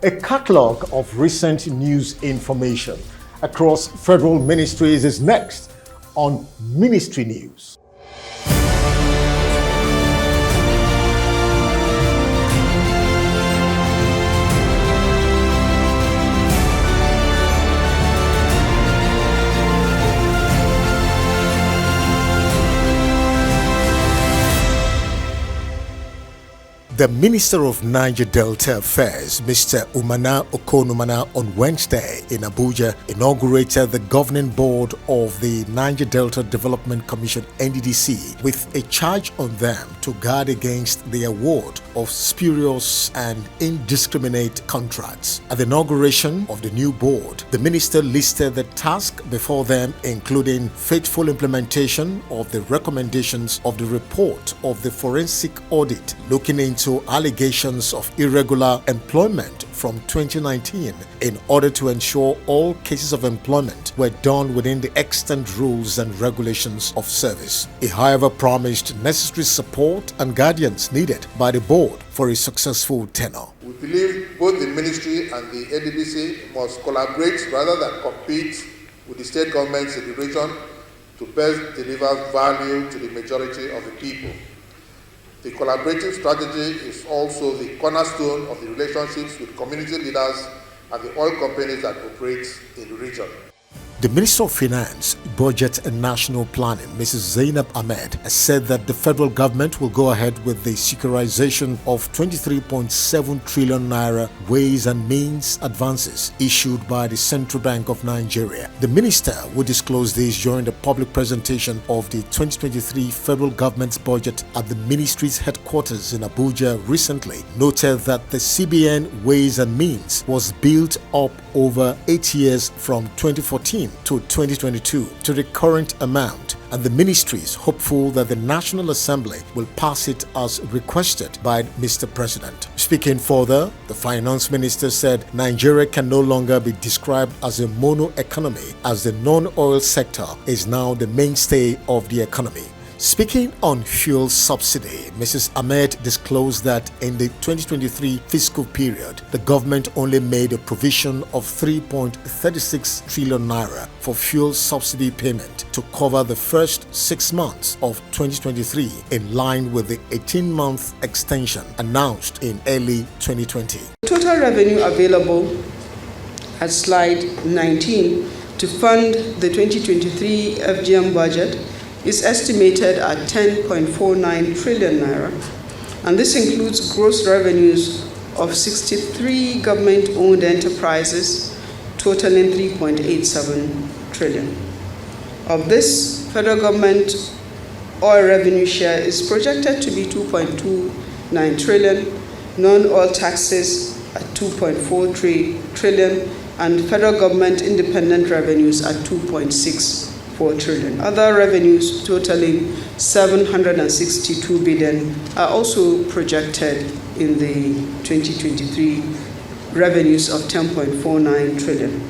A catalogue of recent news information across federal ministries is next on Ministry News. The Minister of Niger Delta Affairs, Mr. Umana Okonumana, on Wednesday in Abuja inaugurated the governing board of the Niger Delta Development Commission (NDDC) with a charge on them to guard against the award of spurious and indiscriminate contracts. At the inauguration of the new board, the minister listed the task before them, including faithful implementation of the recommendations of the report of the forensic audit looking into allegations of irregular employment from 2019 in order to ensure all cases of employment were done within the extant rules and regulations of service. He, however, promised necessary support and guidance needed by the board for a successful tenure. We believe both the ministry and the NNPC must collaborate rather than compete with the state governments in the region to best deliver value to the majority of the people. The collaborative strategy is also the cornerstone of the relationships with community leaders and the oil companies that operate in the region. The Minister of Finance, Budget and National Planning, Mrs. Zainab Ahmed, has said that the federal government will go ahead with the securitization of 23.7 trillion naira ways and means advances issued by the Central Bank of Nigeria. The minister will disclose this during the public presentation of the 2023 federal government's budget at the Ministries headquarters in Abuja recently. Noted that the CBN Ways and Means was built up over 8 years from 2014 to 2022 to the current amount, and the ministry is hopeful that the National Assembly will pass it as requested by Mr. President. Speaking further, the finance minister said Nigeria can no longer be described as a mono economy, as the non-oil sector is now the mainstay of the economy. Speaking on fuel subsidy, Mrs. Ahmed disclosed that in the 2023 fiscal period, the government only made a provision of 3.36 trillion naira for fuel subsidy payment to cover the first 6 months of 2023, in line with the 18-month extension announced in early 2020. Total revenue available at slide 19 to fund the 2023 FGM budget is estimated at 10.49 trillion naira, and this includes gross revenues of 63 government-owned enterprises totaling 3.87 trillion. Of this, federal government oil revenue share is projected to be 2.29 trillion, non-oil taxes at 2.43 trillion, and federal government independent revenues at 2.64 trillion. Other revenues totaling 762 billion are also projected in the 2023 revenues of 10.49 trillion.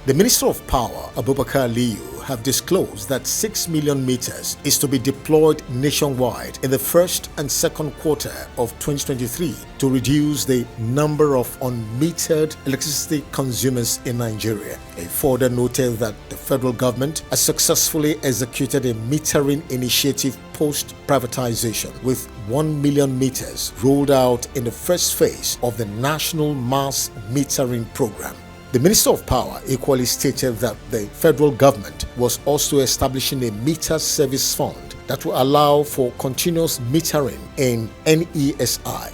The Minister of Power, Abubakar Aliyu, have disclosed that 6 million meters is to be deployed nationwide in the first and second quarter of 2023 to reduce the number of unmetered electricity consumers in Nigeria. He further noted that the federal government has successfully executed a metering initiative post-privatization, with 1 million meters rolled out in the first phase of the National Mass Metering Program. The Minister of Power equally stated that the federal government was also establishing a meter service fund that will allow for continuous metering in NESI.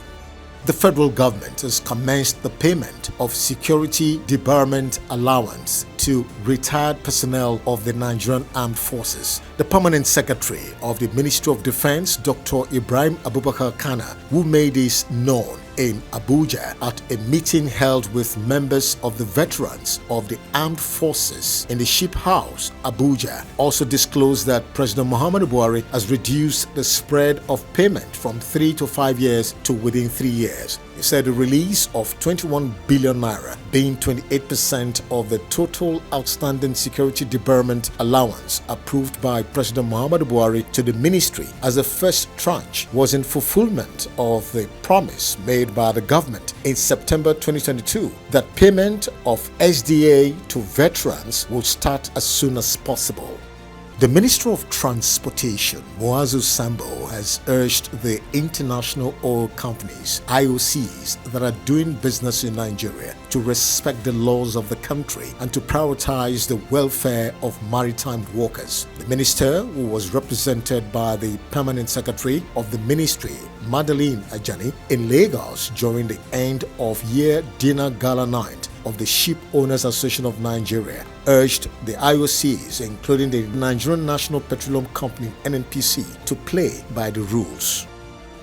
The federal government has commenced the payment of security debarment allowance to retired personnel of the Nigerian Armed Forces. The Permanent Secretary of the Ministry of Defense, Dr. Ibrahim Abubakar Kana, who made this known in Abuja at a meeting held with members of the veterans of the armed forces in the Ship House, Abuja, also disclosed that President Muhammadu Buhari has reduced the spread of payment from 3 to 5 years to within 3 years. He said the release of 21 billion naira, being 28% of the total outstanding security debarment allowance approved by President Muhammadu Buhari to the ministry as the first tranche, was in fulfillment of the promise made by the government in September 2022 that payment of SDA to veterans will start as soon as possible. The Minister of Transportation, Muazu Sambo, has urged the international oil companies, IOCs, that are doing business in Nigeria to respect the laws of the country and to prioritize the welfare of maritime workers. The minister, who was represented by the Permanent Secretary of the Ministry, Madeline Ajani, in Lagos during the end of year dinner gala night of the Ship Owners Association of Nigeria, urged the IOCs, including the Nigerian National Petroleum Company NNPC, to play by the rules.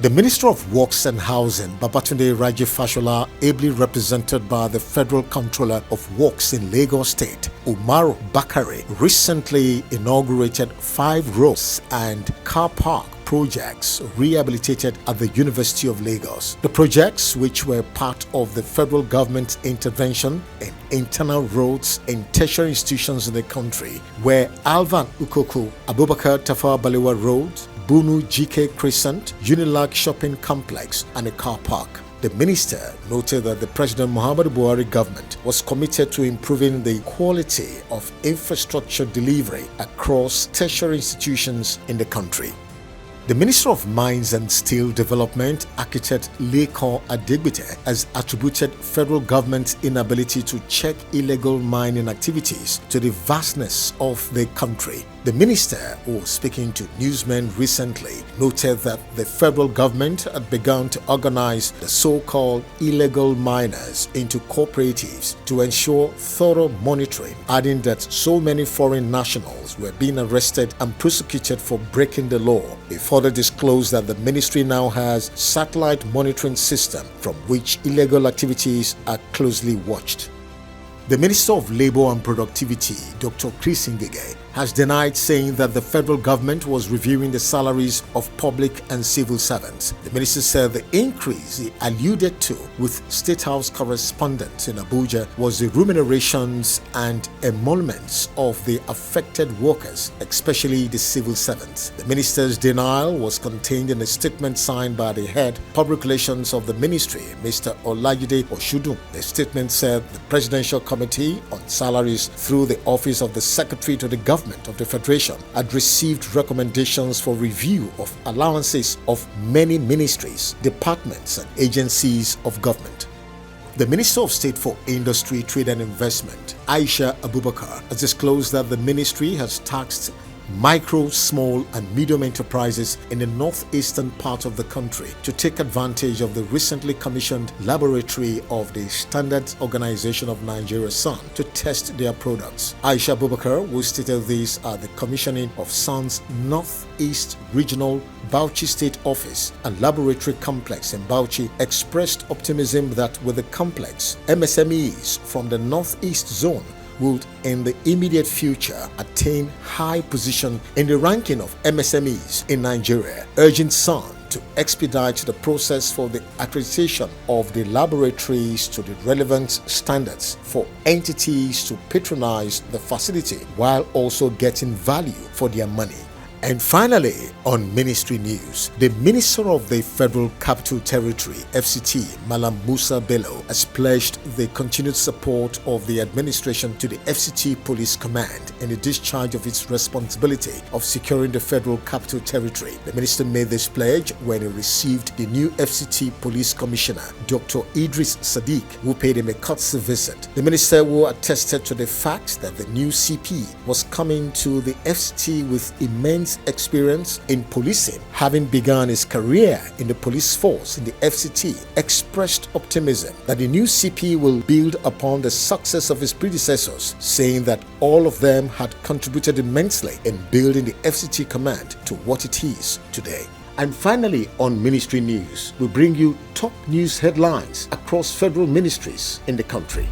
The Minister of Works and Housing, Babatunde Raji Fashola, ably represented by the Federal Controller of Works in Lagos State, Umaru Bakare, recently inaugurated 5 roads and car park projects rehabilitated at the University of Lagos. The projects, which were part of the federal government's intervention in internal roads in tertiary institutions in the country, were Alvan Ukoko, Abubakar Tafawa Balewa Road, Bunu GK Crescent, Unilag Shopping Complex, and a car park. The minister noted that the President Muhammadu Buhari government was committed to improving the quality of infrastructure delivery across tertiary institutions in the country. The Minister of Mines and Steel Development, architect Lekon Adegbite, has attributed federal government's inability to check illegal mining activities to the vastness of the country. The minister, who was speaking to newsmen recently, noted that the federal government had begun to organize the so-called illegal miners into cooperatives to ensure thorough monitoring, adding that so many foreign nationals were being arrested and prosecuted for breaking the law. He further disclosed that the ministry now has satellite monitoring system from which illegal activities are closely watched. The Minister of Labour and Productivity, Dr. Chris Ngige, has denied, saying that the federal government was reviewing the salaries of public and civil servants. The minister said the increase he alluded to with State House correspondents in Abuja was the remunerations and emoluments of the affected workers, especially the civil servants. The minister's denial was contained in a statement signed by the head public relations of the ministry, Mr. Olayide Oshudun. The statement said the Presidential Committee on Salaries, through the Office of the Secretary to the Government of the Federation, had received recommendations for review of allowances of many ministries, departments, and agencies of government. The Minister of State for Industry, Trade and Investment, Aisha Abubakar, has disclosed that the ministry has taxed micro, small and medium enterprises in the northeastern part of the country to take advantage of the recently commissioned laboratory of the Standards Organization of Nigeria (SAN) to test their products. Aisha Abubakar, who stated this at the commissioning of SAN's Northeast Regional Bauchi State Office and Laboratory Complex in Bauchi, expressed optimism that with the complex, MSMEs from the Northeast Zone would in the immediate future attain high position in the ranking of MSMEs in Nigeria, urging SAN to expedite the process for the accreditation of the laboratories to the relevant standards for entities to patronize the facility while also getting value for their money. And finally, on ministry news, the Minister of the Federal Capital Territory, FCT, Malam Musa Bello, has pledged the continued support of the administration to the FCT Police Command in the discharge of its responsibility of securing the Federal Capital Territory. The minister made this pledge when he received the new FCT Police Commissioner, Dr. Idris Sadiq, who paid him a courtesy visit. The minister, who attested to the fact that the new CP was coming to the FCT with immense experience in policing, having begun his career in the police force in the FCT, expressed optimism that the new CP will build upon the success of his predecessors, saying that all of them had contributed immensely in building the FCT command to what it is today. And finally, on ministry news, we bring you top news headlines across federal ministries in the country.